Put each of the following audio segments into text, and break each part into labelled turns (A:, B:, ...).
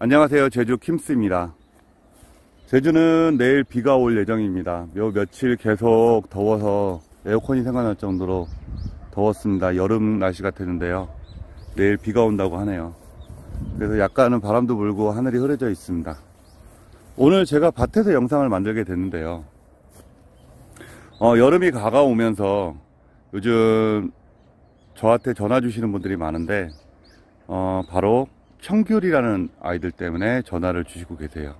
A: 안녕하세요. 제주 킴스입니다. 제주는 내일 비가 올 예정입니다. 며칠 계속 더워서 에어컨이 생각날 정도로 더웠습니다. 여름 날씨 같았는데요. 내일 비가 온다고 하네요. 그래서 약간은 바람도 불고 하늘이 흐려져 있습니다. 오늘 제가 밭에서 영상을 만들게 됐는데요. 여름이 다가오면서 요즘 저한테 전화 주시는 분들이 많은데 바로 청귤이라는 아이들 때문에 전화를 주시고 계세요.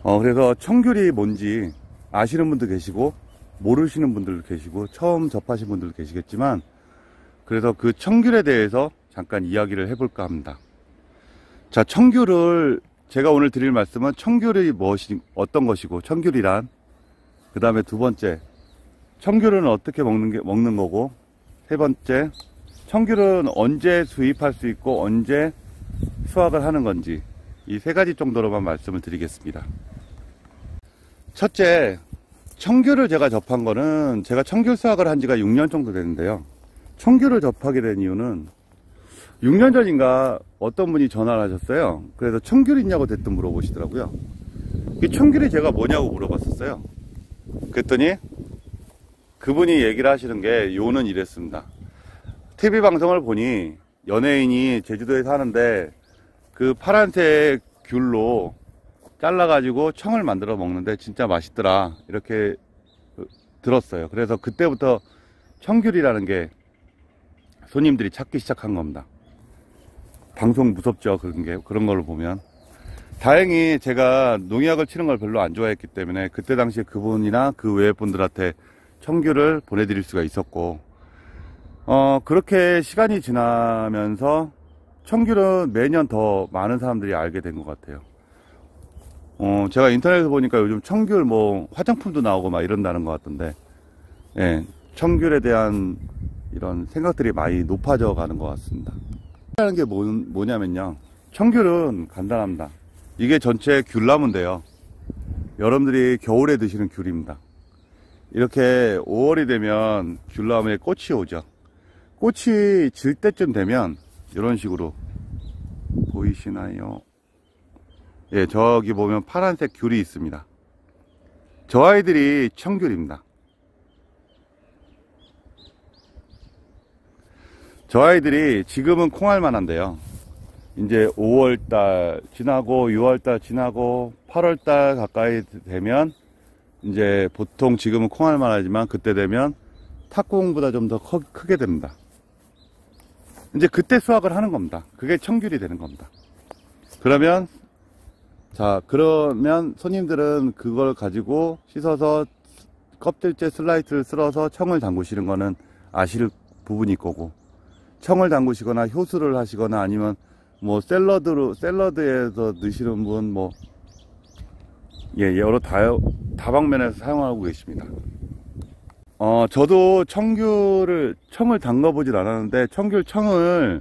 A: 그래서 청귤이 뭔지 아시는 분도 계시고 모르시는 분들도 계시고 처음 접하신 분들도 계시겠지만, 그래서 그 청귤에 대해서 잠깐 이야기를 해볼까 합니다. 자, 청귤을 제가 오늘 드릴 말씀은 청귤이 어떤 것이고, 청귤이란, 그 다음에 두 번째, 청귤은 어떻게 먹는 거고, 세 번째, 청귤은 언제 수입할 수 있고 언제 수확을 하는 건지, 이 세 가지 정도로만 말씀을 드리겠습니다. 첫째, 청귤을 제가 접한 거는, 제가 청귤 수확을 한 지가 6년 정도 됐는데요. 청귤을 접하게 된 이유는 6년 전인가 어떤 분이 전화를 하셨어요. 그래서 청귤 있냐고 대뜸 물어보시더라고요. 이 청귤이 제가 뭐냐고 물어봤었어요. 그랬더니 그분이 얘기를 하시는 게 요는 이랬습니다. TV 방송을 보니 연예인이 제주도에 사는데 그 파란색 귤로 잘라가지고 청을 만들어 먹는데 진짜 맛있더라, 이렇게 들었어요. 그래서 그때부터 청귤이라는 게 손님들이 찾기 시작한 겁니다. 방송 무섭죠, 그런 걸로 보면. 다행히 제가 농약을 치는 걸 별로 안 좋아했기 때문에 그때 당시에 그분이나 그 외의 분들한테 청귤을 보내드릴 수가 있었고, 그렇게 시간이 지나면서 청귤은 매년 더 많은 사람들이 알게 된 것 같아요. 제가 인터넷에서 보니까 요즘 청귤 화장품도 나오고 막 이런다는 것 같던데, 예, 청귤에 대한 이런 생각들이 많이 높아져 가는 것 같습니다. 하는 게 뭐냐면요, 청귤은 간단합니다. 이게 전체 귤나무인데요, 여러분들이 겨울에 드시는 귤입니다. 이렇게 5월이 되면 귤나무에 꽃이 오죠. 꽃이 질 때쯤 되면 이런 식으로 보이시나요? 예, 저기 보면 파란색 귤이 있습니다. 저 아이들이 청귤입니다. 저 아이들이 지금은 콩알만한데요, 이제 5월달 지나고 6월달 지나고 8월달 가까이 되면 이제 보통 지금은 콩알만하지만 그때 되면 탁구공보다 좀 더 크게 됩니다. 이제 그때 수확을 하는 겁니다. 그게 청귤이 되는 겁니다. 그러면 손님들은 그걸 가지고 씻어서 껍질째 슬라이스를 쓸어서 청을 담그시는 거는 아실 부분일 거고, 청을 담그시거나 효수를 하시거나 아니면 샐러드에서 넣으시는 분, 여러 다방면에서 사용하고 계십니다. 저도 청을 담가보진 않았는데, 청을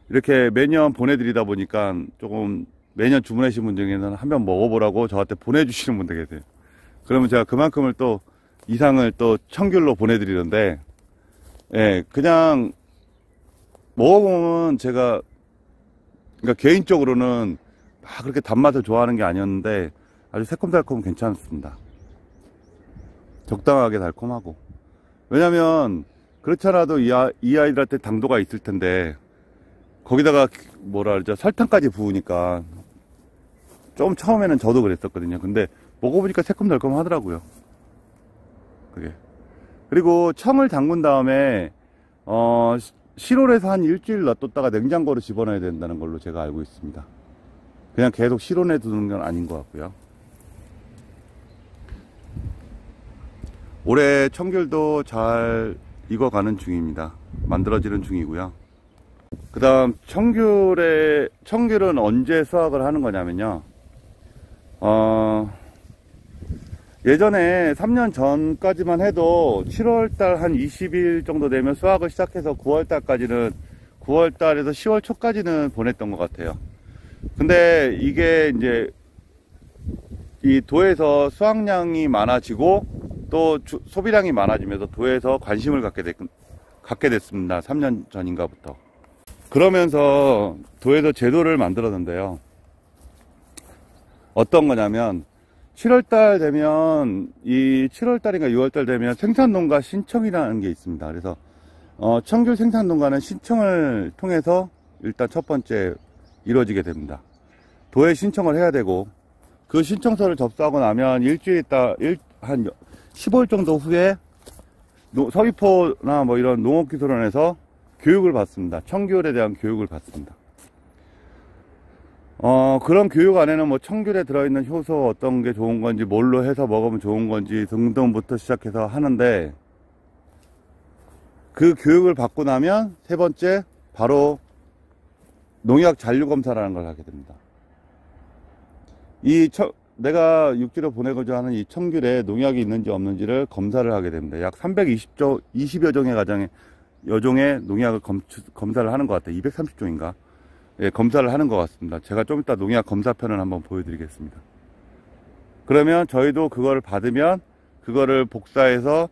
A: 이렇게 매년 보내드리다 보니까 조금 매년 주문하신 분 중에는 한번 먹어보라고 저한테 보내주시는 분들 계세요. 그러면 제가 그만큼을 또 이상을 또 청귤로 보내드리는데, 예, 그냥 먹어보면 제가, 그러니까 개인적으로는 막 그렇게 단맛을 좋아하는 게 아니었는데 아주 새콤달콤 괜찮습니다. 적당하게 달콤하고. 왜냐면 그렇지 않아도 이 아이들한테 당도가 있을 텐데 거기다가 설탕까지 부으니까 좀 처음에는 저도 그랬었거든요. 근데 먹어보니까 새콤달콤 하더라고요, 그게. 그리고 청을 담근 다음에 실온에서 한 일주일 놔뒀다가 냉장고로 집어넣어야 된다는 걸로 제가 알고 있습니다. 그냥 계속 실온에 두는 건 아닌 것 같고요. 올해 청귤도 잘 익어가는 중입니다. 만들어지는 중이고요. 그 다음 청귤은 언제 수확을 하는 거냐면요, 예전에 3년 전까지만 해도 7월달 한 20일 정도 되면 수확을 시작해서 9월달에서 10월 초까지는 보냈던 것 같아요. 근데 이게 이제 이 도에서 수확량이 많아지고 또 소비량이 많아지면서 도에서 관심을 갖게 됐습니다. 3년 전인가부터. 그러면서 도에서 제도를 만들었는데요, 어떤 거냐면 7월달 되면 이 7월달인가 6월달 되면 생산농가 신청이라는 게 있습니다. 그래서 청귤 생산농가는 신청을 통해서 일단 첫 번째 이루어지게 됩니다. 도에 신청을 해야 되고 그 신청서를 접수하고 나면 일주일 있다 한 15일 정도 후에 서귀포나 뭐 이런 농업기술원에서 교육을 받습니다. 청귤에 대한 교육을 받습니다. 그런 교육 안에는 뭐 청귤에 들어있는 효소 어떤 게 좋은 건지 뭘로 해서 먹으면 좋은 건지 등등부터 시작해서 하는데, 그 교육을 받고 나면 세 번째 바로 농약 잔류 검사라는 걸 하게 됩니다. 내가 육지로 보내고자 하는 이 청귤에 농약이 있는지 없는지를 검사를 하게 됩니다. 약 320여 종의 여종의 농약을 검사를 하는 것 같아요. 230종인가? 예, 검사를 하는 것 같습니다. 제가 좀 이따 농약 검사편을 한번 보여드리겠습니다. 그러면 저희도 그거를 받으면 그거를 복사해서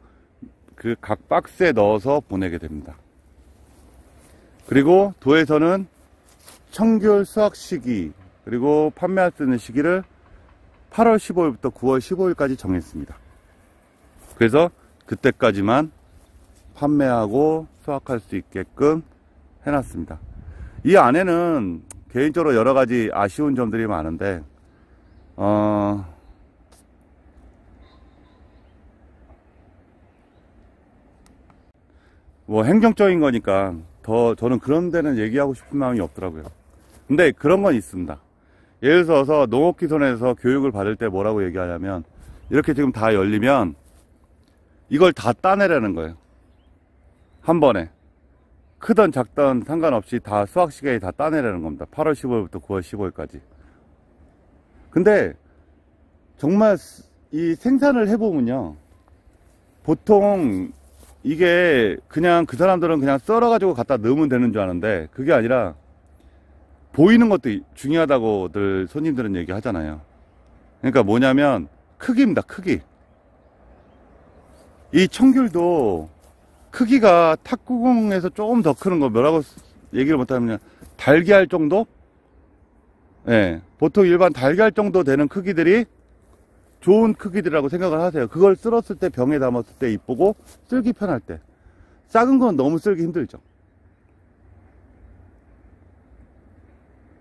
A: 그 각 박스에 넣어서 보내게 됩니다. 그리고 도에서는 청귤 수확 시기 그리고 판매할 수 있는 시기를 8월 15일부터 9월 15일까지 정했습니다. 그래서 그때까지만 판매하고 수확할 수 있게끔 해놨습니다. 이 안에는 개인적으로 여러 가지 아쉬운 점들이 많은데, 뭐 행정적인 거니까 더 저는 그런 데는 얘기하고 싶은 마음이 없더라고요. 근데 그런 건 있습니다. 예를 들어서 농업기술원에서 교육을 받을 때 뭐라고 얘기하냐면, 이렇게 지금 다 열리면 이걸 다 따내라는 거예요. 한 번에. 크던 작던 상관없이 다 수확 시기에 다 따내라는 겁니다. 8월 15일부터 9월 15일까지. 근데 정말 이 생산을 해보면요, 보통 이게 그냥 그 사람들은 그냥 썰어가지고 갖다 넣으면 되는 줄 아는데, 그게 아니라 보이는 것도 중요하다고들 손님들은 얘기하잖아요. 그러니까 뭐냐면 크기입니다. 크기. 이 청귤도 크기가 탁구공에서 조금 더 크는 거 뭐라고 얘기를 못하면 달걀 정도? 예, 보통 일반 달걀 정도 되는 크기들이 좋은 크기들이라고 생각을 하세요. 그걸 쓸었을 때 병에 담았을 때 이쁘고 쓸기 편할 때. 작은 건 너무 쓸기 힘들죠.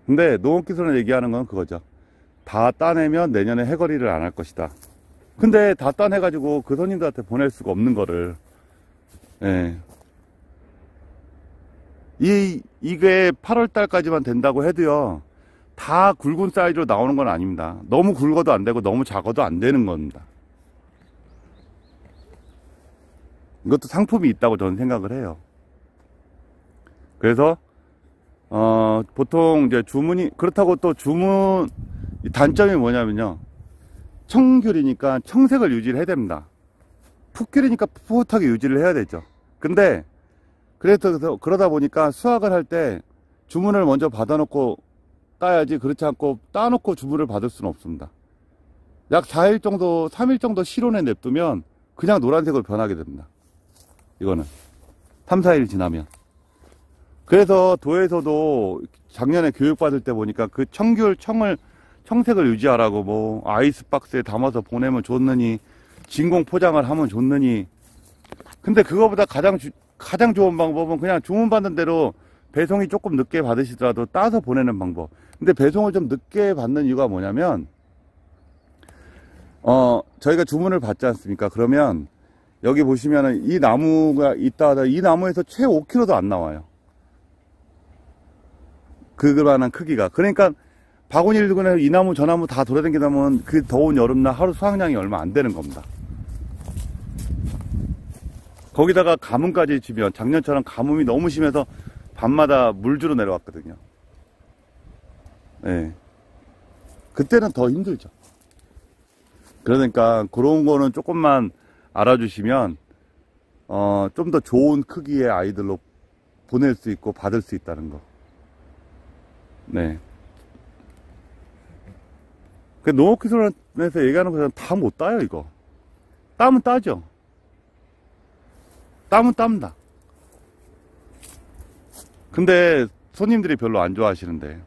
A: 근데 농업기술원 얘기하는 건 그거죠. 다 따내면 내년에 해거리를 안 할 것이다. 근데 다 따내가지고 그 손님들한테 보낼 수가 없는 거를, 예. 이게 8월 달까지만 된다고 해도요, 다 굵은 사이즈로 나오는 건 아닙니다. 너무 굵어도 안 되고 너무 작아도 안 되는 겁니다. 이것도 상품이 있다고 저는 생각을 해요. 그래서 보통 이제 주문이, 그렇다고 또 단점이 뭐냐면요, 청귤이니까 청색을 유지를 해야 됩니다. 풋귤이니까 풋풋하게 유지를 해야 되죠. 근데 그래서 그러다 보니까 수확을 할 때 주문을 먼저 받아놓고 따야지, 그렇지 않고 따놓고 주문을 받을 수는 없습니다. 약 4일 정도 3일 정도 실온에 냅두면 그냥 노란색으로 변하게 됩니다. 이거는 3, 4일 지나면. 그래서 도에서도 작년에 교육받을 때 보니까 그 청색을 유지하라고 뭐 아이스박스에 담아서 보내면 좋느니, 진공 포장을 하면 좋느니. 근데 그거보다 가장 좋은 방법은 그냥 주문받는 대로 배송이 조금 늦게 받으시더라도 따서 보내는 방법. 근데 배송을 좀 늦게 받는 이유가 뭐냐면, 저희가 주문을 받지 않습니까? 그러면 여기 보시면은 이 나무가 있다 하다 이 나무에서 최 5kg도 안 나와요. 그만한 크기가. 그러니까 바구니를 들고 이 나무 저 나무 다 돌아다니다 보면 그 더운 여름날 하루 수확량이 얼마 안 되는 겁니다. 거기다가 가뭄까지 지면, 작년처럼 가뭄이 너무 심해서 밤마다 물 주러 내려왔거든요. 네. 그때는 더 힘들죠. 그러니까 그런 거는 조금만 알아주시면 좀 더 좋은 크기의 아이들로 보낼 수 있고 받을 수 있다는 거. 네. 그 농업기술원에서 얘기하는 것처럼 다 못 따요, 이거. 따면 따죠. 따면 땁니다. 근데 손님들이 별로 안 좋아하시는데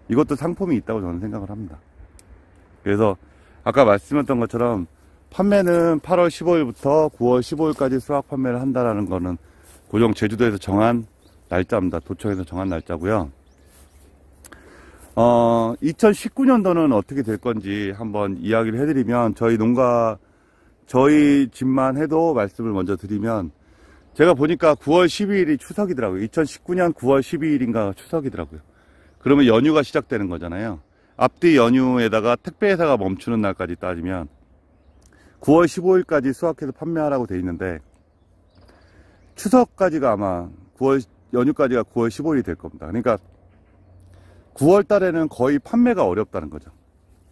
A: 이것도 상품이 있다고 저는 생각을 합니다. 그래서 아까 말씀했던 것처럼 판매는 8월 15일부터 9월 15일까지 수확 판매를 한다라는 거는 고정 제주도에서 정한 날짜입니다. 도청에서 정한 날짜고요. 2019년도는 어떻게 될 건지 한번 이야기를 해드리면, 저희 집만 해도 말씀을 먼저 드리면, 제가 보니까 9월 12일이 추석이더라고요. 2019년 9월 12일인가 추석이더라고요. 그러면 연휴가 시작되는 거잖아요. 앞뒤 연휴에다가 택배회사가 멈추는 날까지 따지면 9월 15일까지 수확해서 판매하라고 돼 있는데, 추석까지가 아마 연휴까지가 9월 15일이 될 겁니다. 그러니까 9월 달에는 거의 판매가 어렵다는 거죠.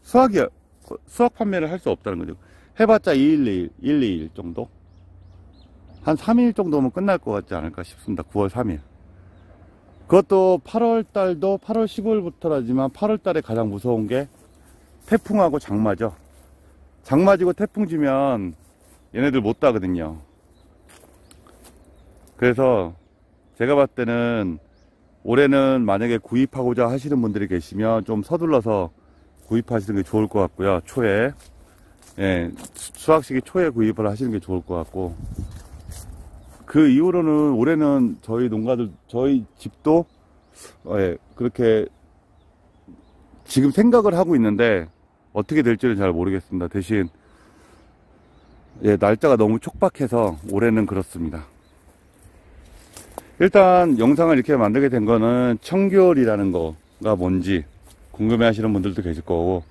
A: 수확 판매를 할 수 없다는 거죠. 해봤자 1-2일 정도? 한 3일 정도면 끝날 것 같지 않을까 싶습니다. 9월 3일. 그것도 8월 달도 8월 15일부터라지만 8월 달에 가장 무서운 게 태풍하고 장마죠. 장마지고 태풍지면 얘네들 못 따거든요. 그래서 제가 봤을 때는 올해는 만약에 구입하고자 하시는 분들이 계시면 좀 서둘러서 구입하시는 게 좋을 것 같고요. 초에, 예, 수확 시기 초에 구입을 하시는 게 좋을 것 같고, 그 이후로는 올해는 저희 집도, 예, 그렇게 지금 생각을 하고 있는데 어떻게 될지는 잘 모르겠습니다. 대신, 예, 날짜가 너무 촉박해서 올해는 그렇습니다. 일단 영상을 이렇게 만들게 된 거는 청귤이라는 거가 뭔지 궁금해 하시는 분들도 계실 거고,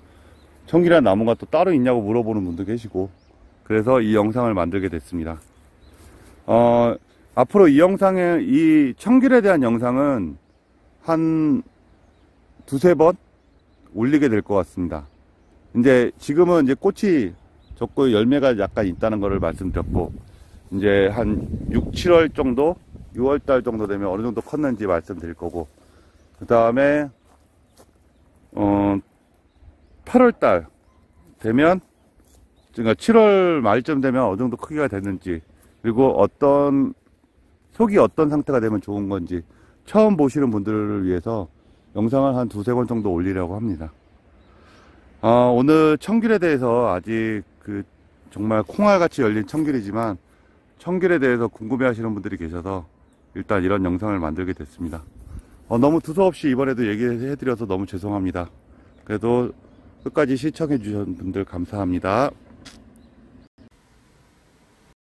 A: 청귤이라는 나무가 또 따로 있냐고 물어보는 분도 계시고, 그래서 이 영상을 만들게 됐습니다. 앞으로 이 청귤에 대한 영상은 한 두세 번 올리게 될 것 같습니다. 지금은 이제 꽃이 졌고 열매가 약간 있다는 거를 말씀드렸고, 이제 한 6, 7월 정도, 6월달 정도 되면 어느 정도 컸는지 말씀드릴 거고, 그 다음에 8월달 되면, 그러니까 7월 말쯤 되면 어느 정도 크기가 됐는지, 그리고 속이 어떤 상태가 되면 좋은 건지 처음 보시는 분들을 위해서 영상을 한 두세 번 정도 올리려고 합니다. 오늘 청귤에 대해서 아직 정말 콩알같이 열린 청귤이지만, 청귤에 대해서 궁금해 하시는 분들이 계셔서 일단 이런 영상을 만들게 됐습니다. 너무 두서없이 이번에도 얘기해 드려서 너무 죄송합니다. 그래도 끝까지 시청해 주신 분들 감사합니다.